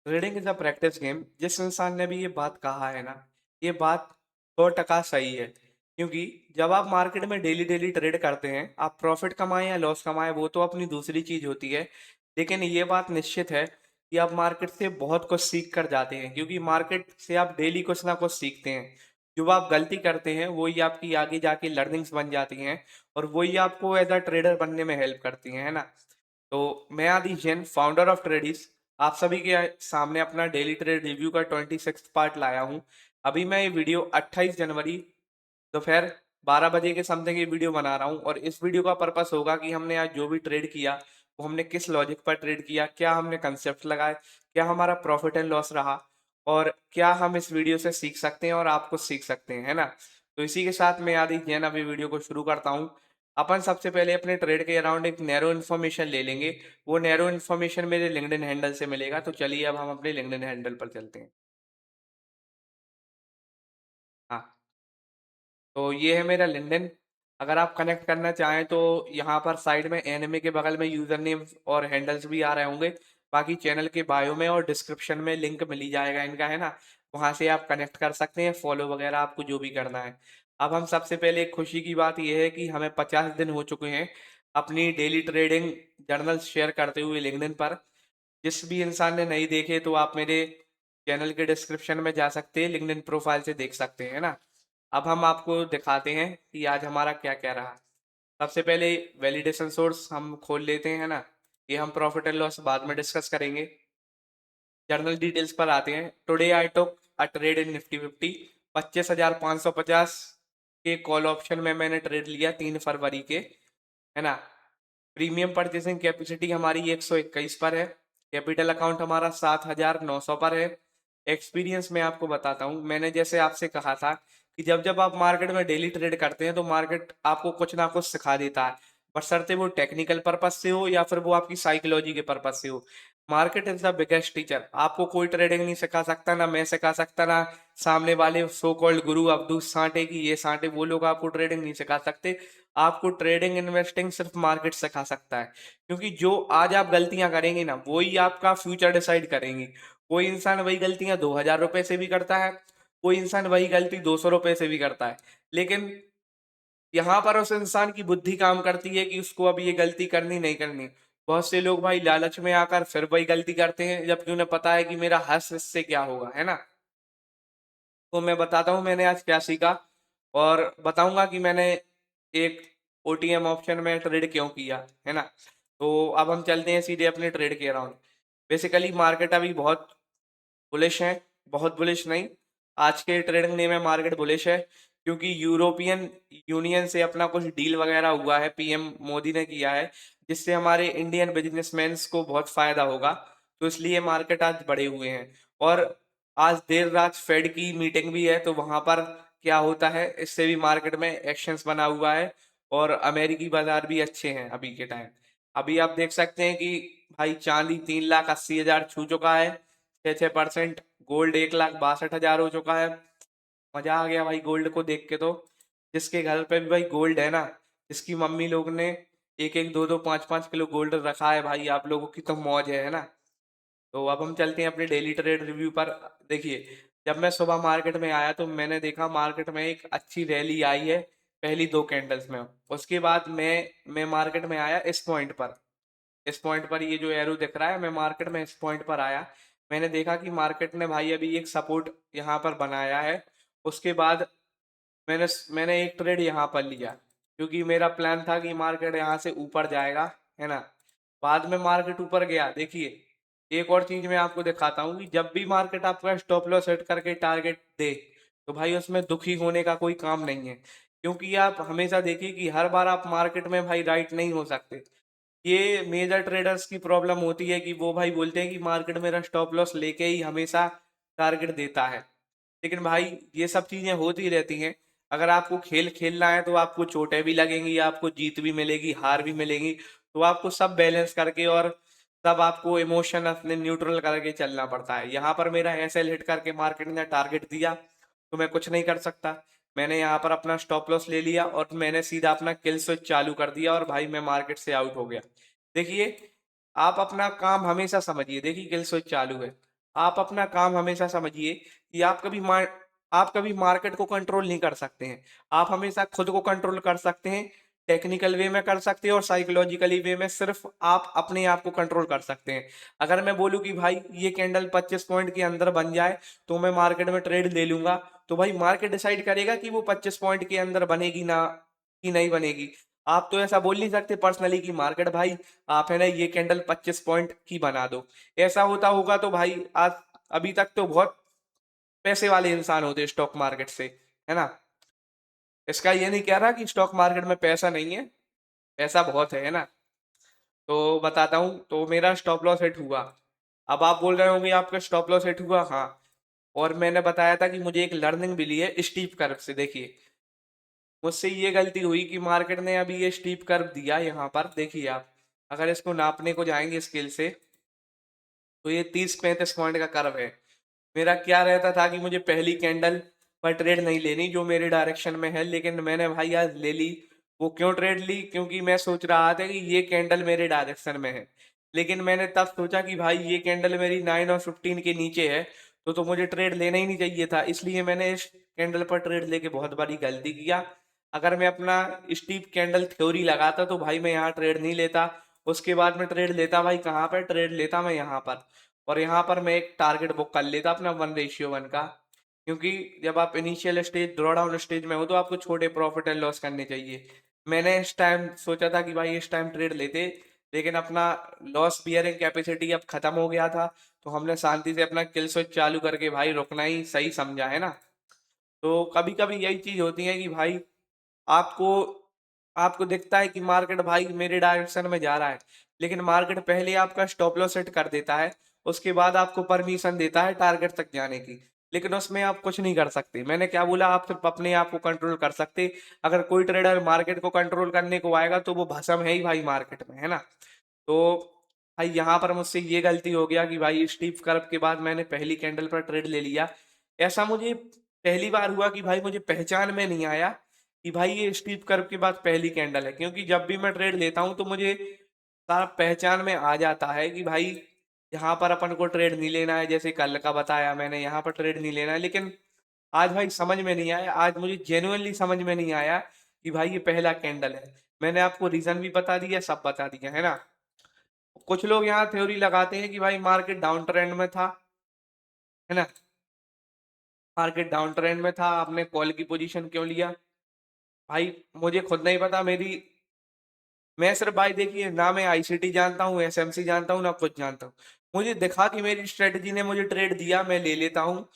Reading is a practice game. जिस इंसान ने भी ये बात कहा है ना, ये बात 100% सही है। क्योंकि जब आप मार्केट में डेली डेली ट्रेड करते हैं, आप प्रॉफिट कमाएं या लॉस कमाएं वो तो अपनी दूसरी चीज होती है। लेकिन ये बात निश्चित है कि आप मार्केट से बहुत कुछ सीख कर जाते हैं, क्योंकि मार्केट से आप डेली कुछ ना कुछ सीखते हैं। जो आप गलती करते हैं वही आपकी आगे जाके लर्निंग्स बन जाती हैं, और वही आपको एज अ ट्रेडर बनने में हेल्प करती हैं, है ना। तो मैं आदि जैन, फाउंडर ऑफ ट्रेडिस, आप सभी के सामने अपना डेली ट्रेड रिव्यू का 26 पार्ट लाया हूँ। अभी मैं ये वीडियो 28 जनवरी दोपहर 12 बजे के समथिंग ये वीडियो बना रहा हूँ, और इस वीडियो का पर्पस होगा कि हमने आज जो भी ट्रेड किया वो हमने किस लॉजिक पर ट्रेड किया, क्या हमने कंसेप्ट लगाए, क्या हमारा प्रॉफिट एंड लॉस रहा, और क्या हम इस वीडियो से सीख सकते हैं और आप कुछ सीख सकते हैं, है ना। तो इसी के साथ मैं आदि जैन अभी वीडियो को शुरू करता हूँ। अपन सबसे पहले अपने ट्रेड के अराउंड एक नैरो इन्फॉर्मेशन ले लेंगे। वो नैरो इन्फॉर्मेशन मेरे लिंक्डइन हैंडल से मिलेगा। तो चलिए अब हम अपने लिंक्डइन हैंडल पर चलते हैं। हाँ, तो ये है मेरा लिंक्डइन। अगर आप कनेक्ट करना चाहें तो यहाँ पर साइड में एनिमे के बगल में यूजर नेम और हैंडल्स भी आ रहे होंगे। बाकी चैनल के बायो में और डिस्क्रिप्शन में लिंक मिल ही जाएगा इनका, है ना। वहाँ से आप कनेक्ट कर सकते हैं, फॉलो वगैरह आपको जो भी करना है। अब हम सबसे पहले एक खुशी की बात यह है कि हमें 50 दिन हो चुके हैं अपनी डेली ट्रेडिंग जर्नल शेयर करते हुए लिंक्डइन पर। जिस भी इंसान ने नहीं देखे तो आप मेरे चैनल के डिस्क्रिप्शन में जा सकते हैं, लिंक्डइन प्रोफाइल से देख सकते हैं, ना। अब हम आपको दिखाते हैं कि आज हमारा क्या क्या रहा। सबसे पहले वैलिडेशन सोर्स हम खोल लेते हैं, ना। ये हम प्रॉफिट एंड लॉस बाद में डिस्कस करेंगे। जर्नल डिटेल्स पर आते हैं। Today I took a trade in Nifty 50। 25,550 के कॉल ऑप्शन में मैंने ट्रेड लिया 3 फरवरी के, है ना। प्रीमियम परचेसिंग कैपेसिटी हमारी 121 पर है। कैपिटल अकाउंट हमारा 7,900 पर है। एक्सपीरियंस मैं आपको बताता हूँ। मैंने जैसे आपसे कहा था कि जब जब आप मार्केट में डेली ट्रेड करते हैं तो मार्केट आपको कुछ ना कुछ सिखा देता है, बशर्ते वो टेक्निकल पर्पज से हो या फिर वो आपकी साइकोलॉजी के पर्पज से हो। Market is the biggest teacher. आपको कोई ट्रेडिंग नहीं सिखा सकता, ना मैं सिखा सकता, ना सामने वाले सो कॉल्ड गुरु अब्दुल सांटे की ये सांटे, वो लोग आपको ट्रेडिंग नहीं सिखा सकते। आपको ट्रेडिंग इन्वेस्टिंग सिर्फ मार्केट सिखा सकता है। क्योंकि जो आज आप गलतियां करेंगे ना, वही आपका फ्यूचर डिसाइड करेंगी। कोई इंसान वही गलतियां 2,000 रुपए से भी करता है, कोई इंसान वही गलती 200 रुपए से भी करता है। लेकिन यहाँ पर उस इंसान की बुद्धि काम करती है कि उसको अब ये गलती करनी नहीं करनी। बहुत से लोग भाई लालच में आकर फिर वही गलती करते हैं, जबकि उन्हें पता है कि मेरा हर्ष इससे क्या होगा, है ना। तो मैं बताता हूँ मैंने आज क्या सीखा, और बताऊंगा कि मैंने एक ओटीएम ऑप्शन में ट्रेड क्यों किया, है ना। तो अब हम चलते हैं सीधे अपने ट्रेड के अराउंड। बेसिकली मार्केट अभी बहुत बुलिश है। बहुत बुलिश नहीं, आज के ट्रेडिंग डे में मार्केट बुलिश है, क्योंकि यूरोपियन यूनियन से अपना कुछ डील वगैरह हुआ है, पीएम मोदी ने किया है, जिससे हमारे इंडियन बिजनेसमैन को बहुत फायदा होगा। तो इसलिए मार्केट आज बढ़े हुए हैं। और आज देर रात फेड की मीटिंग भी है, तो वहां पर क्या होता है इससे भी मार्केट में एक्शंस बना हुआ है। और अमेरिकी बाजार भी अच्छे हैं अभी के टाइम। अभी आप देख सकते हैं कि भाई चांदी 3,80,000 छू चुका है, 6-6%। गोल्ड 1,62,000 हो चुका है। मजा आ गया भाई गोल्ड को देख के। तो जिसके घर पे भी भाई गोल्ड है ना, जिसकी मम्मी लोग ने 1-1, 2-2, 5-5 किलो गोल्ड रखा है, भाई आप लोगों की तो मौज है ना। तो अब हम चलते हैं अपने डेली ट्रेड रिव्यू पर। देखिए, जब मैं सुबह मार्केट में आया तो मैंने देखा मार्केट में एक अच्छी रैली आई है पहली 2 कैंडल्स में। उसके बाद मैं मार्केट में आया इस पॉइंट पर। इस पॉइंट पर ये जो एरो दिख रहा है, मैं मार्केट में इस पॉइंट पर आया। मैंने देखा कि मार्केट ने भाई अभी एक सपोर्ट यहाँ पर बनाया है। उसके बाद मैंने मैंने एक ट्रेड यहाँ पर लिया, क्योंकि मेरा प्लान था कि मार्केट यहाँ से ऊपर जाएगा, है ना। बाद में मार्केट ऊपर गया। देखिए, एक और चीज मैं आपको दिखाता हूँ कि जब भी मार्केट आपका स्टॉप लॉस सेट करके टारगेट दे, तो भाई उसमें दुखी होने का कोई काम नहीं है। क्योंकि आप हमेशा देखिए कि हर बार आप मार्केट में भाई राइट नहीं हो सकते। ये मेजर ट्रेडर्स की प्रॉब्लम होती है कि वो भाई बोलते हैं कि मार्केट मेरा स्टॉप लॉस लेके ही हमेशा टारगेट देता है। लेकिन भाई ये सब चीजें होती रहती हैं। अगर आपको खेल खेलना है तो आपको चोटें भी लगेंगी, आपको जीत भी मिलेगी, हार भी मिलेगी। तो आपको सब बैलेंस करके और सब आपको इमोशन अपने न्यूट्रल करके चलना पड़ता है। यहाँ पर मेरा एसएल हिट करके मार्केट ने टारगेट दिया, तो मैं कुछ नहीं कर सकता। मैंने यहाँ पर अपना स्टॉप लॉस ले लिया और मैंने सीधा अपना किल स्विच चालू कर दिया, और भाई मैं मार्केट से आउट हो गया। देखिए, आप अपना काम हमेशा समझिए। देखिए, किल स्विच चालू है। आप अपना काम हमेशा समझिए कि आप कभी मार्केट को कंट्रोल नहीं कर सकते हैं। आप हमेशा खुद को कंट्रोल कर सकते हैं, टेक्निकल वे में कर सकते हैं और साइकोलॉजिकली वे में सिर्फ आप अपने आप को कंट्रोल कर सकते हैं। अगर मैं बोलूँ कि भाई ये कैंडल 25 पॉइंट के अंदर बन जाए तो मैं मार्केट में ट्रेड ले लूँगा, तो भाई मार्केट डिसाइड करेगा कि वो 25 पॉइंट के अंदर बनेगी ना कि नहीं बनेगी। आप तो ऐसा बोल नहीं सकते पर्सनली कि मार्केट भाई आप है ना ये कैंडल 25 पॉइंट की बना दो। ऐसा होता होगा तो भाई आज अभी तक तो बहुत पैसे वाले इंसान होते स्टॉक मार्केट से, है ना? इसका ये नहीं कह रहा कि स्टॉक मार्केट में पैसा नहीं है, पैसा बहुत है ना? तो बताता हूँ, तो मेरा स्टॉप लॉस हिट हुआ। अब आप बोल रहे होंगे आपका स्टॉप लॉस हिट हुआ, हाँ। और मैंने बताया था कि मुझे एक लर्निंग मिली है स्टीप कर्व से। देखिए, मुझसे ये गलती हुई कि मार्केट ने अभी ये स्टीप कर्व दिया यहाँ पर, देखिए आप अगर इसको नापने को जाएंगे स्केल से तो ये 30-35 पॉइंट का कर्व है। मेरा क्या रहता था कि मुझे पहली कैंडल पर ट्रेड नहीं लेनी जो मेरे डायरेक्शन में है, लेकिन मैंने भाई आज ले ली। वो क्यों ट्रेड ली? क्योंकि मैं सोच रहा था कि ये कैंडल मेरे डायरेक्शन में है, लेकिन मैंने तब सोचा कि भाई ये कैंडल मेरी 9 और 15 के नीचे है, तो मुझे ट्रेड लेना ही नहीं चाहिए था। इसलिए मैंने इस कैंडल पर ट्रेड लेके बहुत बड़ी गलती किया। अगर मैं अपना स्टीप कैंडल थ्योरी लगाता तो भाई मैं यहाँ ट्रेड नहीं लेता। उसके बाद में ट्रेड लेता भाई कहाँ पर? ट्रेड लेता मैं यहाँ पर, और यहाँ पर मैं एक टारगेट बुक कर लेता अपना 1:1 का। क्योंकि जब आप initial stage draw down stage में हो तो आपको छोटे प्रॉफिट एंड लॉस करने चाहिए। मैंने इस टाइम सोचा था कि भाई इस टाइम ट्रेड लेते, लेकिन अपना लॉस बियरिंग कैपेसिटी अब खत्म हो गया था, तो हमने शांति से अपना किल स्विच चालू करके भाई रुकना ही सही समझा, है ना? तो कभी कभी यही चीज होती है कि भाई आपको आपको दिखता है कि मार्केट भाई मेरे डायरेक्शन में जा रहा है, लेकिन मार्केट पहले आपका स्टॉप लॉस सेट कर देता है, उसके बाद आपको परमिशन देता है टारगेट तक जाने की, लेकिन उसमें आप कुछ नहीं कर सकते। मैंने क्या बोला? आप सिर्फ अपने आप को कंट्रोल कर सकते। अगर कोई ट्रेडर मार्केट को कंट्रोल करने को आएगा तो वो भसम है ही भाई मार्केट में, है ना? तो भाई यहाँ पर मुझसे ये गलती हो गया कि भाई स्टीप कर्व के बाद मैंने पहली कैंडल पर ट्रेड ले लिया। ऐसा मुझे पहली बार हुआ कि भाई मुझे पहचान में नहीं आया कि भाई ये स्टीप कर्व के बाद पहली कैंडल है, क्योंकि जब भी मैं ट्रेड लेता हूँ तो मुझे सारा पहचान में आ जाता है कि भाई यहाँ पर अपन को ट्रेड नहीं लेना है। जैसे कल का बताया मैंने, यहाँ पर ट्रेड नहीं लेना है, लेकिन आज भाई समझ में नहीं आया। आज मुझे जेन्युइनली समझ में नहीं आया कि भाई ये पहला कैंडल है। मैंने आपको रीजन भी बता दिया, सब बता दिया, है ना? कुछ लोग यहाँ थ्योरी लगाते हैं कि भाई मार्केट डाउन ट्रेंड में था, है ना? मार्केट डाउन ट्रेंड में था, आपने कॉल की पोजीशन क्यों लिया? भाई मुझे खुद नहीं पता। मैं सिर्फ भाई देखिए, ना मैं आईसीटी जानता हूँ, एसएमसी जानता हूँ, ना कुछ जानता हूँ। मुझे दिखा कि मेरी स्ट्रेटजी ने मुझे ट्रेड दिया, मैं ले लेता हूँ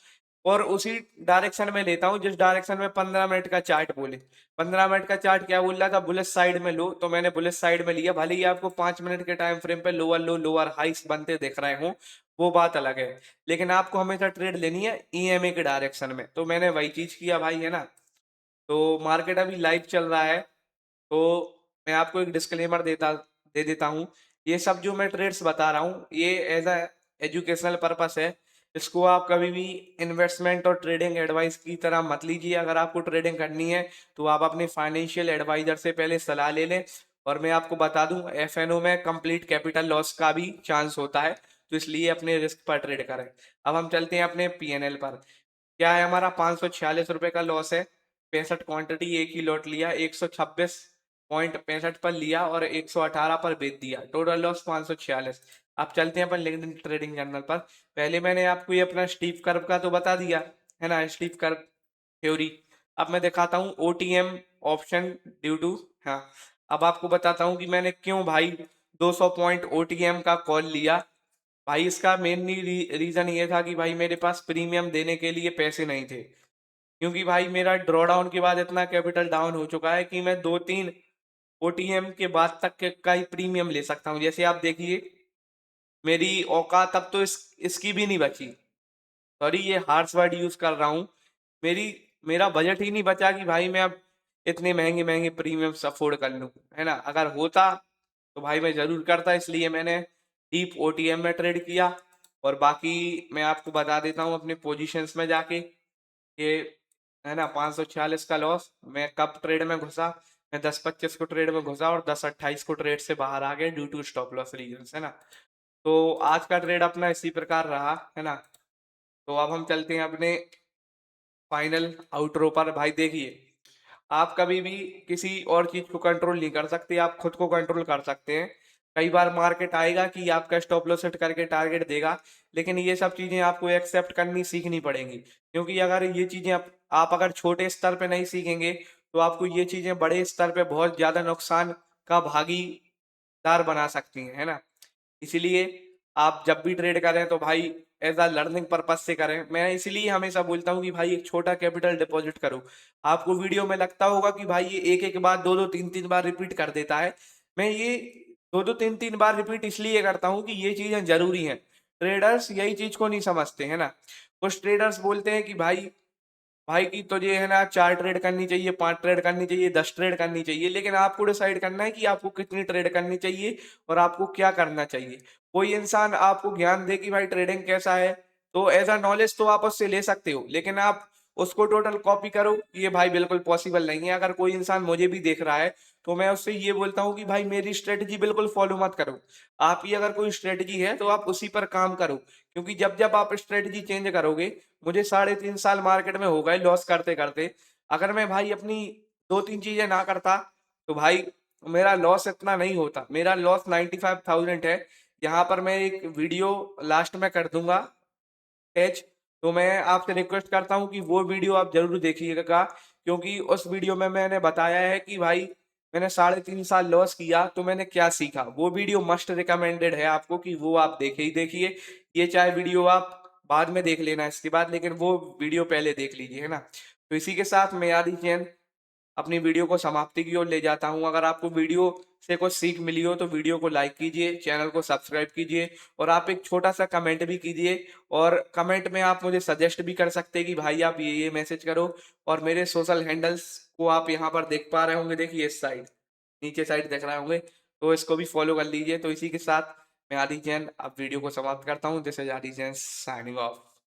और उसी डायरेक्शन में लेता हूँ जिस डायरेक्शन में 15 मिनट का चार्ट बोले। 15 मिनट का चार्ट क्या बोल रहा था? बुलिश साइड में लो, तो मैंने बुलिश साइड में लिया। भले ही आपको 5 मिनट के टाइम फ्रेम पे लोअर लो लोअर हाइस बनते दिख रहे हो, वो बात अलग है, लेकिन आपको हमेशा ट्रेड लेनी है ईएमए के डायरेक्शन में। तो मैंने वही चीज किया भाई, है ना? तो मार्केट अभी लाइव चल रहा है, तो मैं आपको एक डिस्क्लेमर दे देता हूँ। ये सब जो मैं ट्रेड्स बता रहा हूँ ये एज अ एजुकेशनल पर्पस है। इसको आप कभी भी इन्वेस्टमेंट और ट्रेडिंग एडवाइस की तरह मत लीजिए। अगर आपको ट्रेडिंग करनी है तो आप अपने फाइनेंशियल एडवाइजर से पहले सलाह ले लें। और मैं आपको बता दूं, एफएनओ में कंप्लीट कैपिटल लॉस का भी चांस होता है, तो इसलिए अपने रिस्क पर ट्रेड करें। अब हम चलते हैं अपने पीएनएल पर। क्या है? हमारा 546 रुपए का लॉस है। 65 क्वांटिटी एक ही लॉट लिया, 126.65 पर लिया और 118 पर बेच दिया, टोटल लॉस 546। अब चलते हैं अपन लिंक्डइन ट्रेडिंग जर्नल पर। पहले मैंने आपको ये अपना स्टीप कर्व का तो बता दिया, है ना? Steep curve theory. अब मैं दिखाता हूँ ओटीएम ऑप्शन ड्यू टू, हाँ। अब आपको बताता हूँ कि मैंने क्यों भाई 200 पॉइंट ओटीएम का कॉल लिया। भाई इसका मेनली रीजन ये था कि भाई मेरे पास प्रीमियम देने के लिए पैसे नहीं थे, क्योंकि भाई मेरा ड्रॉ डाउन के बाद इतना कैपिटल डाउन हो चुका है कि मैं 2-3 ओटीएम के बाद तक का ही प्रीमियम ले सकता हूँ। जैसे आप देखिए, मेरी औकात अब तो इसकी भी नहीं बची। सॉरी, ये हार्श वर्ड यूज कर रहा हूँ। मेरी मेरा बजट ही नहीं बचा कि भाई मैं अब इतने महंगे महंगे प्रीमियम्स अफोर्ड कर लूँ, है ना? अगर होता तो भाई मैं जरूर करता, इसलिए मैंने डीप ओटीएम में ट्रेड किया। और बाकी मैं आपको बता देता हूँ अपने पोजीशंस में जाके, ये है ना 546 का लॉस। मैं कब ट्रेड में घुसा? मैं 10-25 को ट्रेड में घुसा और 10-28 को ट्रेड से बाहर आ गए due to stop loss reason, है ना? तो आज का ट्रेड अपना इसी प्रकार रहा, है ना? तो अब हम चलते हैं अपने फाइनल आउटरो पर। भाई देखिए, आप कभी भी किसी और चीज को कंट्रोल नहीं कर सकते, आप खुद को कंट्रोल कर सकते हैं। कई बार मार्केट आएगा कि आपका स्टॉप लॉस सेट करके टारगेट देगा, लेकिन ये सब चीजें आपको एक्सेप्ट करनी सीखनी पड़ेंगी, क्योंकि अगर ये चीजें आप अगर छोटे स्तर पे नहीं सीखेंगे तो आपको ये चीजें बड़े स्तर पे बहुत ज्यादा नुकसान का भागीदार बना सकती हैं, है ना। इसीलिए आप जब भी ट्रेड करें तो भाई एज अ लर्निंग पर्पज से करें। मैं इसीलिए हमेशा बोलता हूँ कि भाई एक छोटा कैपिटल डिपॉजिट करो। आपको वीडियो में लगता होगा कि भाई ये एक एक बार दो दो तीन तीन बार रिपीट कर देता है। मैं ये दो दो तीन तीन बार रिपीट इसलिए करता हूँ कि ये चीजें जरूरी हैं। ट्रेडर्स यही चीज को नहीं समझते, है ना। कुछ ट्रेडर्स बोलते हैं कि भाई भाई की तुझे है ना 4 ट्रेड करनी चाहिए, 5 ट्रेड करनी चाहिए, 10 ट्रेड करनी चाहिए, लेकिन आपको डिसाइड करना है कि आपको कितनी ट्रेड करनी चाहिए और आपको क्या करना चाहिए। कोई इंसान आपको ज्ञान दे कि भाई ट्रेडिंग कैसा है, तो एज अ नॉलेज तो आप उससे ले सकते हो, लेकिन आप उसको टोटल कॉपी करो, ये भाई बिल्कुल पॉसिबल नहीं है। अगर कोई इंसान मुझे भी देख रहा है तो मैं उससे ये बोलता हूँ कि भाई मेरी स्ट्रेटजी बिल्कुल फॉलो मत करो। आपकी अगर कोई स्ट्रेटजी है तो आप उसी पर काम करो, क्योंकि जब जब आप स्ट्रेटजी चेंज करोगे, मुझे 3.5 साल मार्केट में हो गए लॉस करते करते, अगर मैं भाई अपनी दो तीन चीजें ना करता तो भाई मेरा लॉस इतना नहीं होता। मेरा लॉस 95,000 है। यहाँ पर मैं एक वीडियो लास्ट में कर दूंगा अटैच, तो मैं आपसे रिक्वेस्ट करता हूँ कि वो वीडियो आप जरूर देखिएगा, क्योंकि उस वीडियो में मैंने बताया है कि भाई मैंने 3.5 साल लॉस किया तो मैंने क्या सीखा। वो वीडियो मस्ट रिकमेंडेड है आपको कि वो आप देखे ही देखिए। ये चाहे वीडियो आप बाद में देख लेना इसके बाद, लेकिन वो वीडियो पहले देख लीजिए, है ना। तो इसी के साथ मैं आदि जैन अपनी वीडियो को समाप्ति की ओर ले जाता हूं। अगर आपको वीडियो से कुछ सीख मिली हो तो वीडियो को लाइक कीजिए, चैनल को सब्सक्राइब कीजिए, और आप एक छोटा सा कमेंट भी कीजिए। और कमेंट में आप मुझे सजेस्ट भी कर सकते हैं कि भाई आप ये मैसेज करो। और मेरे सोशल हैंडल्स को आप यहाँ पर देख पा रहे होंगे, देखिए इस साइड नीचे साइड देख रहे होंगे, तो इसको भी फॉलो कर लीजिए। तो इसी के साथ मैं आदि जैन अब वीडियो को समाप्त करता हूँ। दिस इज आदि जैन साइनिंग ऑफ।